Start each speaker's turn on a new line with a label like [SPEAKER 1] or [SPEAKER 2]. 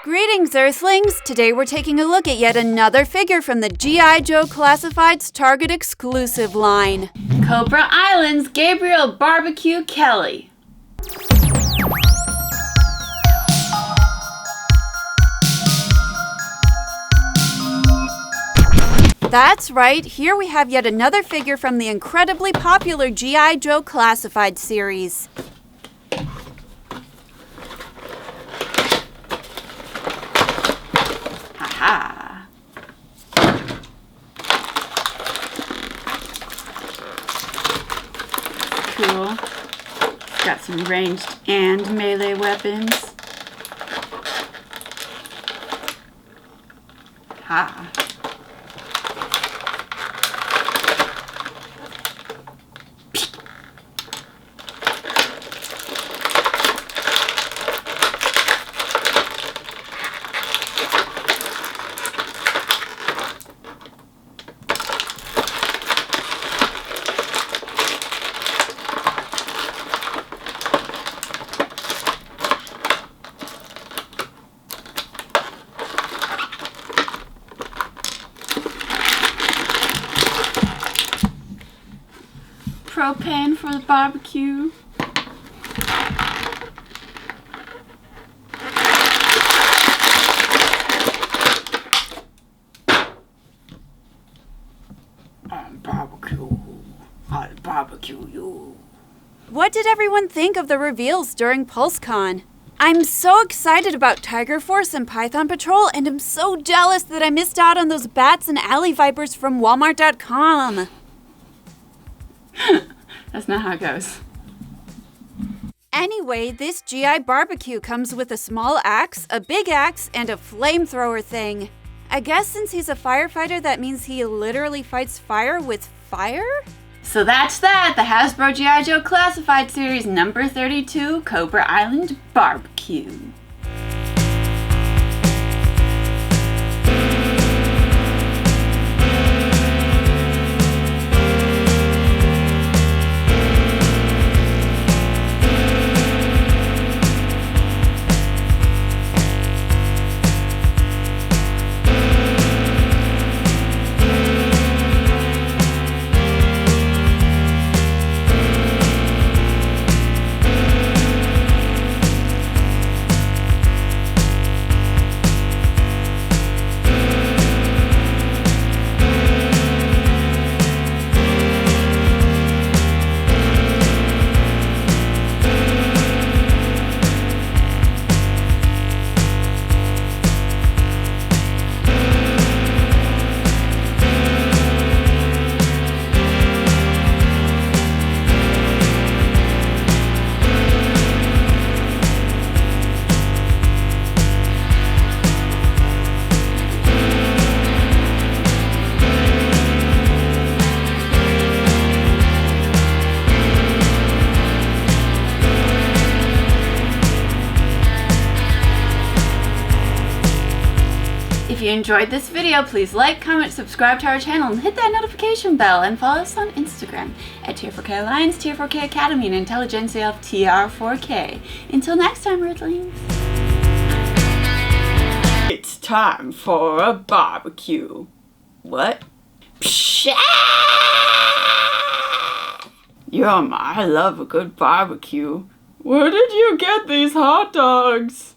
[SPEAKER 1] Greetings, Earthlings! Today we're taking a look at yet another figure from the G.I. Joe Classified's Target exclusive line.
[SPEAKER 2] Cobra Island's Gabriel Barbecue Kelly.
[SPEAKER 1] That's right, here we have yet another figure from the incredibly popular G.I. Joe Classified series.
[SPEAKER 2] Haha. Cool. It's got some ranged and melee weapons. Ha. Propane for the barbecue. I'll barbecue you.
[SPEAKER 1] What did everyone think of the reveals during PulseCon? I'm so excited about Tiger Force and Python Patrol, and I'm so jealous that I missed out on those bats and alley vipers from Walmart.com.
[SPEAKER 2] That's not how it goes.
[SPEAKER 1] Anyway, this GI barbecue comes with a small axe, a big axe, and a flamethrower thing. I guess since he's a firefighter, that means he literally fights fire with fire?
[SPEAKER 2] So that's that, the Hasbro G.I. Joe Classified Series number 32, Cobra Island Barbecue. If you enjoyed this video, please like, comment, subscribe to our channel, and hit that notification bell, and follow us on Instagram at Tier4K Alliance, Tier4K Academy, and Intelligentsia of TR4K. Until next time, Earthlings. It's time for a barbecue. What? Pshaw! Yum, I love a good barbecue. Where did you get these hot dogs?